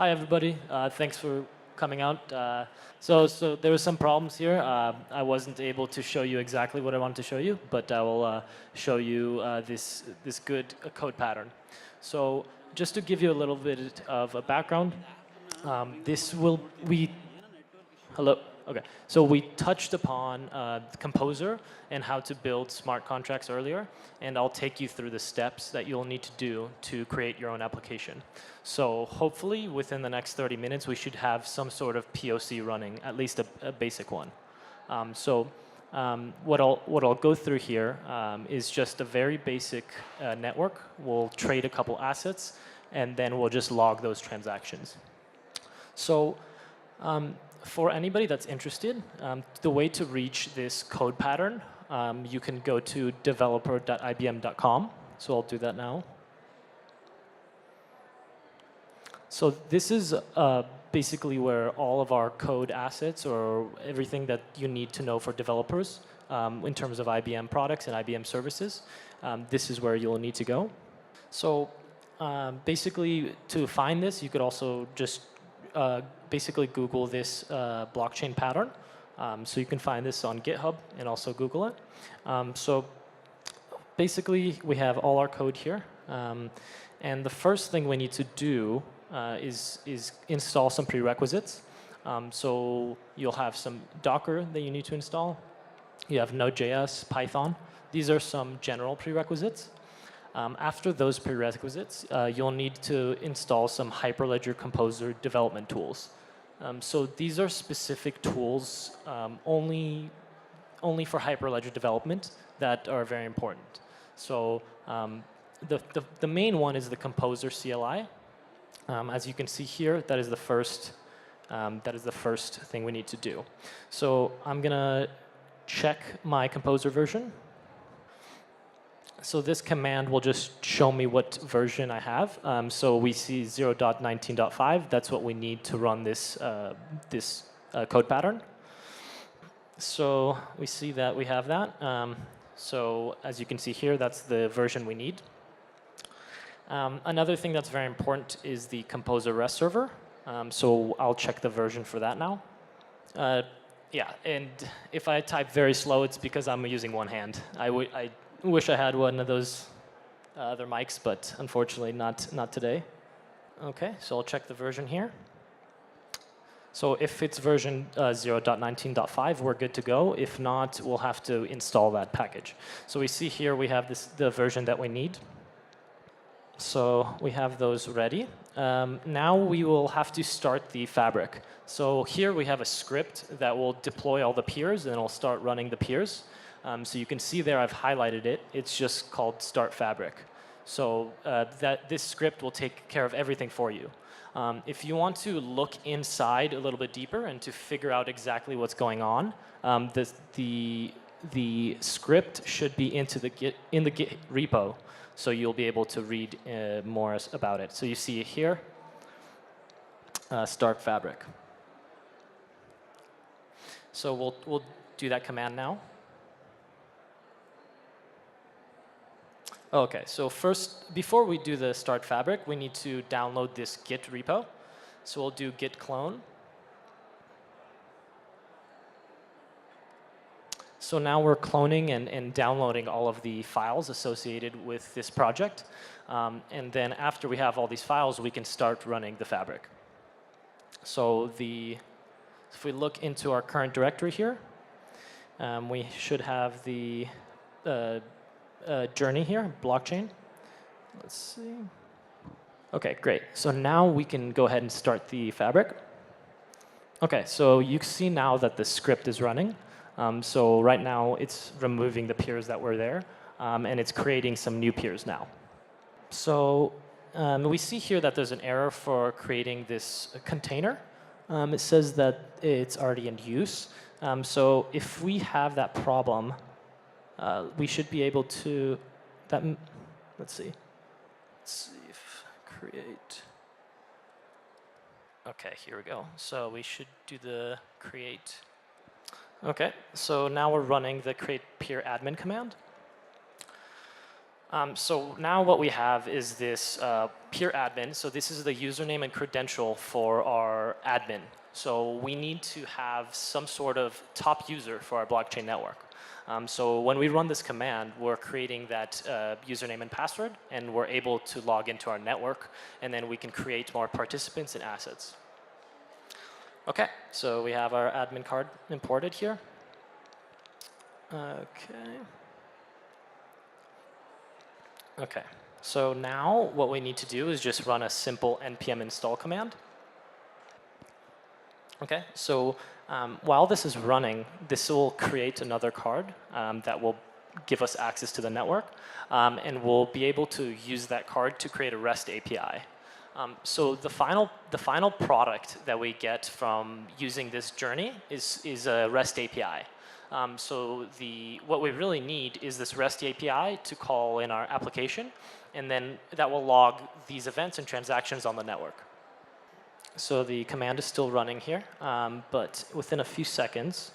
Hi, everybody. Thanks for coming out. So there were some problems here. I wasn't able to show you exactly what I wanted to show you, but I will show you this good code pattern. So just to give you a little bit of a background, hello. Okay, so we touched upon Composer and how to build smart contracts earlier, and I'll take you through the steps that you'll need to do to create your own application. So hopefully within the next 30 minutes, we should have some sort of POC running, at least a basic one. What I'll go through here is just a very basic network. We'll trade a couple assets, and then we'll just log those transactions. So for anybody that's interested, the way to reach this code pattern, you can go to developer.ibm.com. So I'll do that now. So this is basically where all of our code assets or everything that you need to know for developers in terms of IBM products and IBM services, this is where you'll need to go. So basically, to find this, you could also just basically Google this blockchain pattern. So you can find this on GitHub and also Google it. So basically, we have all our code here. And the first thing we need to do is install some prerequisites. So you'll have some Docker that you need to install. You have Node.js, Python. These are some general prerequisites. After those prerequisites, you'll need to install some Hyperledger Composer development tools. So these are specific tools only for Hyperledger development that are very important. So the main one is the Composer CLI. As you can see here, that is the first thing we need to do. So I'm gonna check my Composer version. So this command will just show me what version I have. So we see 0.19.5. That's what we need to run this code pattern. So we see that we have that. So as you can see here, that's the version we need. Another thing that's very important is the Composer REST server. So I'll check the version for that now. Yeah, and if I type very slow, it's because I'm using one hand. I wish I had one of those other mics, but unfortunately not today. Okay, so I'll check the version here. So if it's version 0.19.5, we're good to go. If not, we'll have to install that package. So we see here we have the version that we need. So we have those ready. Now we will have to start the fabric. So here we have a script that will deploy all the peers, and it'll start running the peers. So you can see there I've highlighted it. It's just called Start Fabric. So this script will take care of everything for you. If you want to look inside a little bit deeper and to figure out exactly what's going on, the script should be in the Git repo. So you'll be able to read more about it. So you see it here, Start Fabric. So we'll do that command now. Okay, so first, before we do the Start Fabric, we need to download this Git repo. So we'll do git clone. So now we're cloning and downloading all of the files associated with this project. And then after we have all these files, we can start running the fabric. So if we look into our current directory here, we should have the journey here, blockchain. Let's see. OK, great. So now we can go ahead and start the fabric. OK, so you see now that the script is running. So right now, it's removing the peers that were there, and it's creating some new peers now. So we see here that there's an error for creating this container. It says that it's already in use. So if we have that problem, we should be able to, let's see if create. OK, here we go. So we should do the create. OK, so now we're running the create peer admin command. So now what we have is this peer admin. So this is the username and credential for our admin. So we need to have some sort of top user for our blockchain network. So when we run this command, we're creating that username and password, and we're able to log into our network, and then we can create more participants and assets. Okay, so we have our admin card imported here. Okay. Okay, so now what we need to do is just run a simple npm install command. Okay, so while this is running, this will create another card that will give us access to the network, and we'll be able to use that card to create a REST API. So the final product that we get from using this journey is a REST API. So what we really need is this REST API to call in our application, and then that will log these events and transactions on the network. So the command is still running here, but within a few seconds,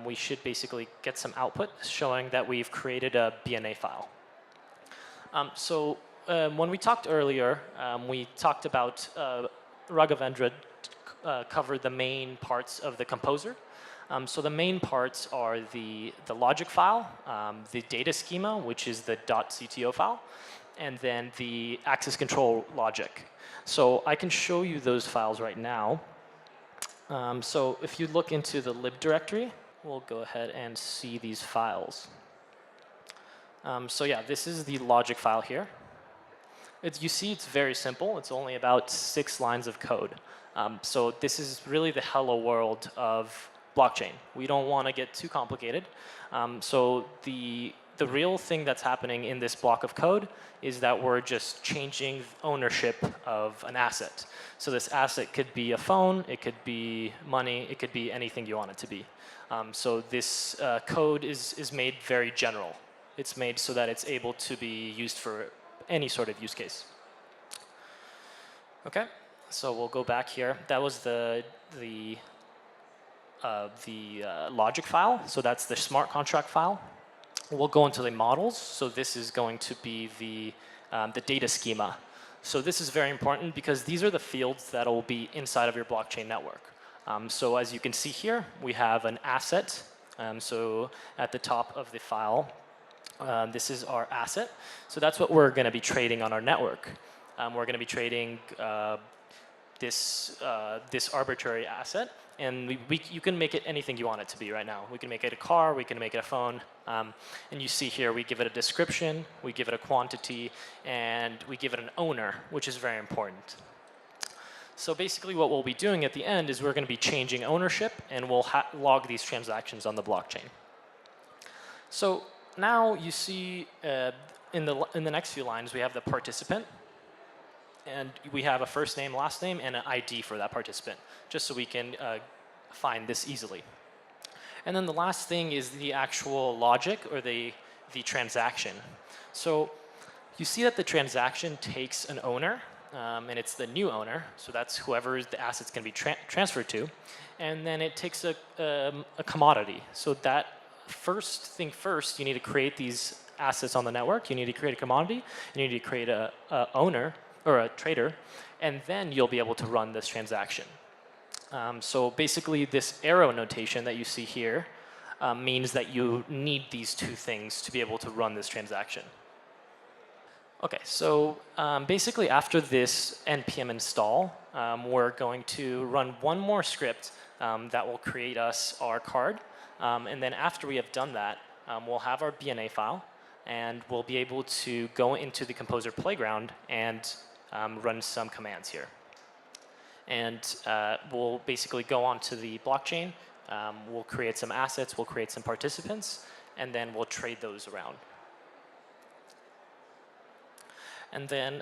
we should basically get some output showing that we've created a BNA file. When we talked earlier, we talked about Raghavendra covered the main parts of the composer. So the main parts are the logic file, the data schema, which is the .cto file, and then the access control logic. So I can show you those files right now. So if you look into the lib directory, we'll go ahead and see these files. So yeah, this is the logic file here. You see it's very simple. It's only about 6 lines of code. So this is really the hello world of blockchain. We don't want to get too complicated. So the real thing that's happening in this block of code is that we're just changing ownership of an asset. So this asset could be a phone, it could be money, it could be anything you want it to be. So this code is made very general. It's made so that it's able to be used for any sort of use case. Okay, so we'll go back here. That was the logic file. So that's the smart contract file. We'll go into the models. So this is going to be the data schema. So this is very important because these are the fields that will be inside of your blockchain network. So as you can see here, we have an asset. So at the top of the file, this is our asset. So that's what we're going to be trading on our network. We're going to be trading this arbitrary asset. And you can make it anything you want it to be right now. We can make it a car, we can make it a phone. And you see here, we give it a description, we give it a quantity, and we give it an owner, which is very important. So basically what we'll be doing at the end is we're going to be changing ownership, and we'll log these transactions on the blockchain. So now you see in the next few lines, we have the participant. And we have a first name, last name, and an ID for that participant, just so we can find this easily. And then the last thing is the actual logic, or the transaction. So you see that the transaction takes an owner, and it's the new owner. So that's whoever the assets can be transferred to. And then it takes a commodity. So that first thing first, you need to create these assets on the network. You need to create a commodity. You need to create a owner, or a trader, and then you'll be able to run this transaction. So basically this arrow notation that you see here means that you need these two things to be able to run this transaction. Okay, so basically after this npm install, we're going to run one more script that will create us our card. And then after we have done that, we'll have our BNA file, and we'll be able to go into the Composer playground and run some commands here. And we'll basically go onto the blockchain, we'll create some assets, we'll create some participants, and then we'll trade those around. And then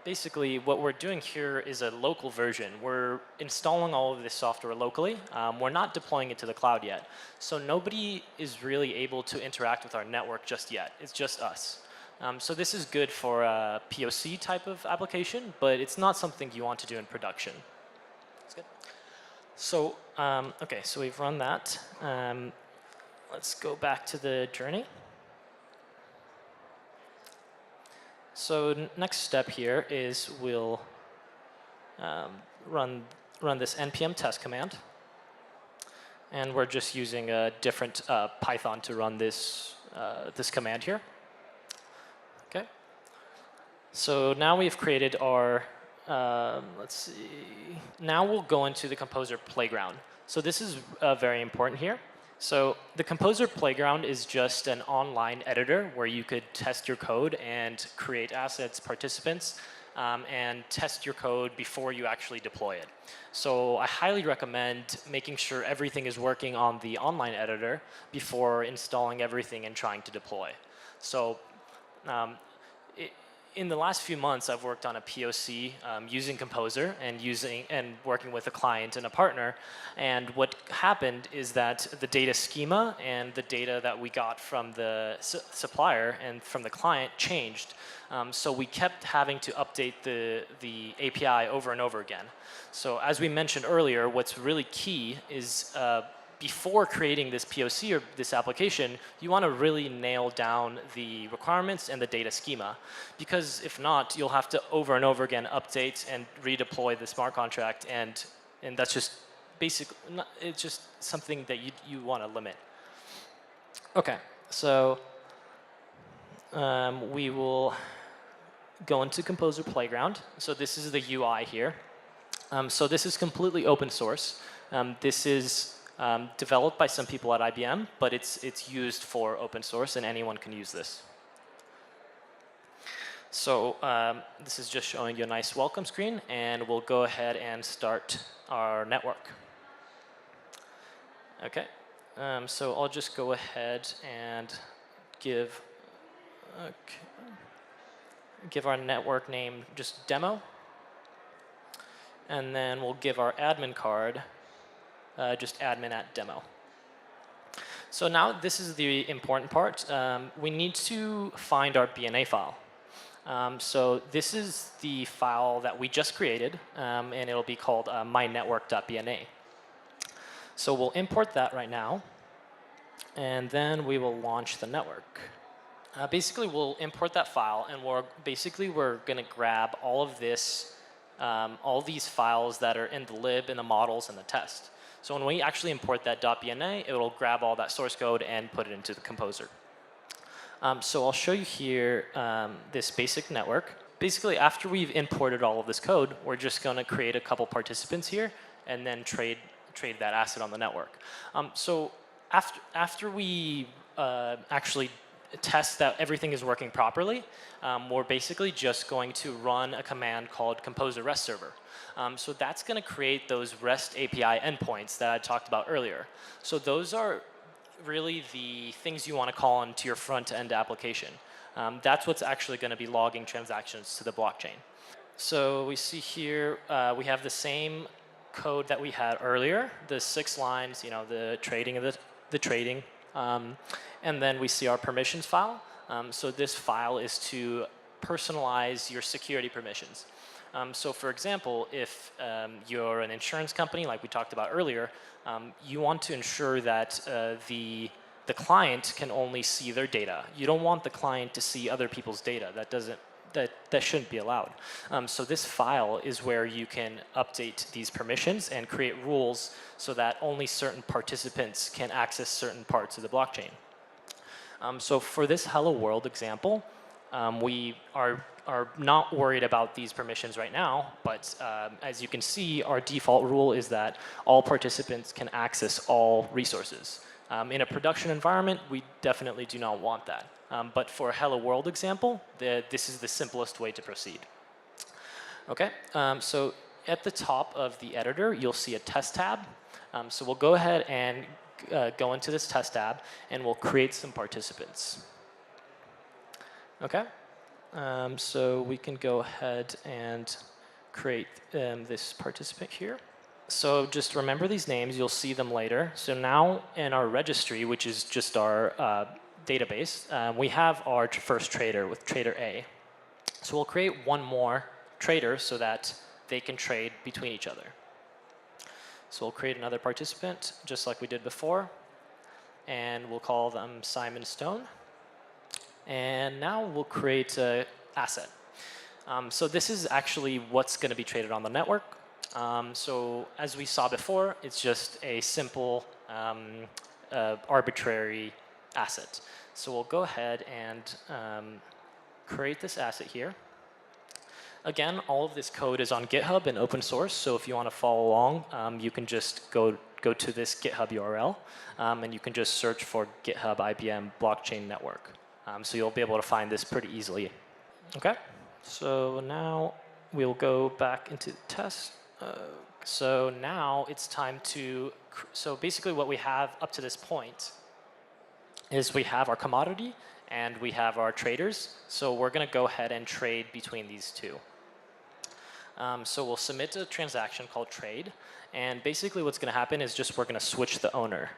basically what we're doing here is a local version. We're installing all of this software locally. We're not deploying it to the cloud yet. So nobody is really able to interact with our network just yet. It's just us. So this is good for a POC type of application, but it's not something you want to do in production. That's good. So, okay, so we've run that. Let's go back to the journey. So next step here is we'll run this npm test command. And we're just using a different Python to run this, this command here. Okay. So now we've created our, let's see. Now we'll go into the Composer playground. So this is very important here. So the Composer playground is just an online editor where you could test your code and create assets, participants, and test your code before you actually deploy it. So I highly recommend making sure everything is working on the online editor before installing everything and trying to deploy. So in the last few months, I've worked on a POC using Composer and working with a client and a partner. And what happened is that the data schema and the data that we got from the supplier and from the client changed. So we kept having to update the API over and over again. So as we mentioned earlier, what's really key is before creating this POC or this application, you want to really nail down the requirements and the data schema. Because if not, you'll have to over and over again update and redeploy the smart contract, and that's just basic. It's just something that you want to limit. Okay, so we will go into Composer Playground. So this is the UI here. So this is completely open source. This is developed by some people at IBM, but it's used for open source, and anyone can use this. So this is just showing you a nice welcome screen, and we'll go ahead and start our network. Okay, so I'll just go ahead and give our network name just demo, and then we'll give our admin card just admin@demo. So now this is the important part. We need to find our BNA file. So this is the file that we just created, and it'll be called mynetwork.bna. So we'll import that right now, and then we will launch the network. Basically, we'll import that file, and we're going to grab all of this, all these files that are in the lib, in the models, and the test. So when we actually import that .bna, it will grab all that source code and put it into the Composer. So I'll show you here this basic network. Basically, after we've imported all of this code, we're just going to create a couple participants here and then trade that asset on the network. So after we actually test that everything is working properly, we're basically just going to run a command called Composer REST server. So that's going to create those REST API endpoints that I talked about earlier. So those are really the things you want to call into your front-end application. That's what's actually going to be logging transactions to the blockchain. So we see here we have the same code that we had earlier, the 6 lines, the trading of the trading. And then we see our permissions file. So this file is to personalize your security permissions. So for example, if you're an insurance company, like we talked about earlier, you want to ensure that the client can only see their data. You don't want the client to see other people's data. That shouldn't be allowed. So this file is where you can update these permissions and create rules so that only certain participants can access certain parts of the blockchain. So for this hello world example, we are not worried about these permissions right now, but as you can see, our default rule is that all participants can access all resources. In a production environment, we definitely do not want that. But for a hello world example, this is the simplest way to proceed. Okay, so at the top of the editor, you'll see a test tab. So we'll go ahead and go into this test tab, and we'll create some participants. Okay, so we can go ahead and create this participant here. So just remember these names, you'll see them later. So now in our registry, which is just our database, we have our first trader with trader A. So we'll create one more trader so that they can trade between each other. So we'll create another participant, just like we did before, and we'll call them Simon Stone. And now we'll create asset. So this is actually what's going to be traded on the network. So as we saw before, it's just a simple arbitrary asset. So we'll go ahead and create this asset here. Again, all of this code is on GitHub and open source, so if you want to follow along, you can just go to this GitHub URL, and you can just search for GitHub IBM Blockchain Network. So you'll be able to find this pretty easily. Okay, so now we'll go back into the test. So now it's time to, so basically what we have up to this point is we have our commodity and we have our traders. So we're going to go ahead and trade between these two. So we'll submit a transaction called trade. And basically what's going to happen is just we're going to switch the owner.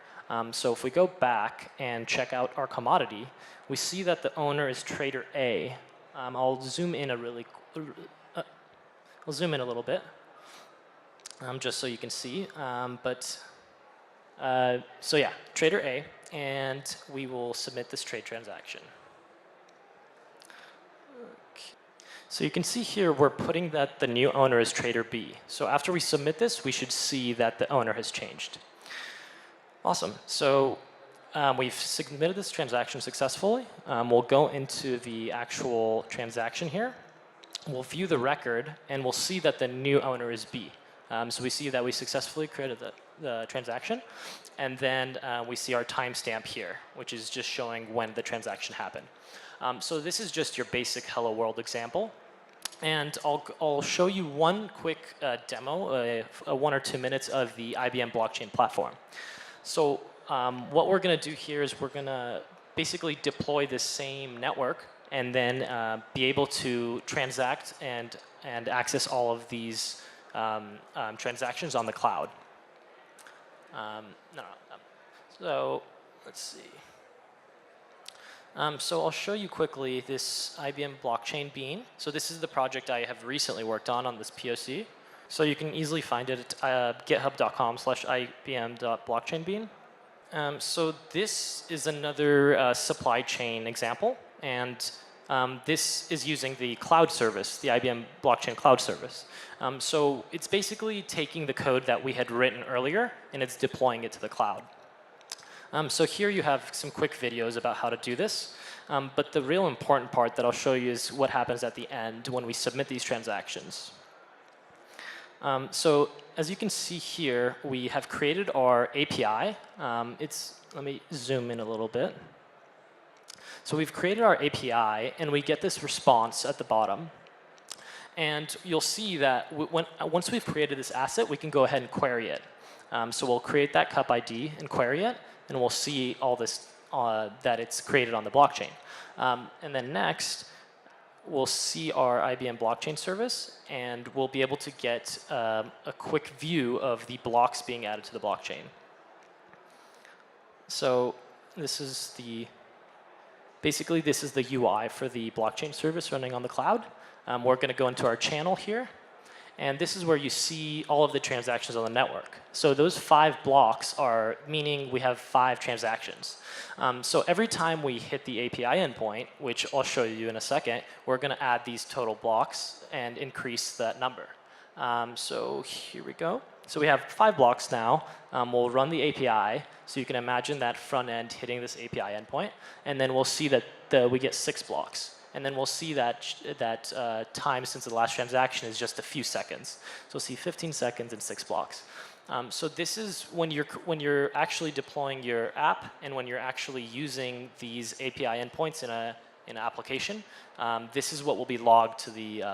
So if we go back and check out our commodity, we see that the owner is trader A. I'll zoom in a little bit, just so you can see. So yeah, trader A, and we will submit this trade transaction. Okay. So you can see here we're putting that the new owner is trader B. So after we submit this, we should see that the owner has changed. Awesome. So we've submitted this transaction successfully. We'll go into the actual transaction here. We'll view the record, and we'll see that the new owner is B. So we see that we successfully created the transaction. And then we see our timestamp here, which is just showing when the transaction happened. So this is just your basic Hello World example. And I'll show you one quick demo, 1 or 2 minutes of the IBM blockchain platform. So what we're going to do here is we're going to basically deploy this same network and then be able to transact and access all of these transactions on the cloud. So let's see. So I'll show you quickly this IBM blockchain bean. So this is the project I have recently worked on this POC. So you can easily find it at github.com/ibm.blockchainbean. So this is another supply chain example, and this is using the cloud service, the IBM blockchain cloud service. So it's basically taking the code that we had written earlier and it's deploying it to the cloud. So here you have some quick videos about how to do this. But the real important part that I'll show you is what happens at the end when we submit these transactions. So as you can see here, we have created our API. Let me zoom in a little bit. So we've created our API, and we get this response at the bottom. And you'll see that once we've created this asset, we can go ahead and query it. So we'll create that cup ID and query it, and we'll see all this that it's created on the blockchain. And then next, we'll see our IBM blockchain service, and we'll be able to get a quick view of the blocks being added to the blockchain. So this is basically this is the UI for the blockchain service running on the cloud. We're going to go into our channel here, and this is where you see all of the transactions on the network. So those 5 blocks are meaning we have 5 transactions. So every time we hit the API endpoint, which I'll show you in a second, we're going to add these total blocks and increase that number. So here we go. So we have 5 blocks now. We'll run the API. So you can imagine that front end hitting this API endpoint. And then we'll see that we get 6 blocks. And then we'll see that time since the last transaction is just a few seconds. So we'll see 15 seconds and 6 blocks. So this is when you're actually deploying your app and when you're actually using these API endpoints in an application. This is what will be logged to the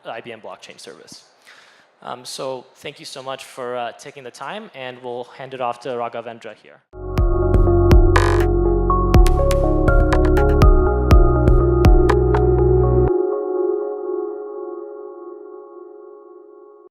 IBM blockchain service. So thank you so much for taking the time, and we'll hand it off to Raghavendra here.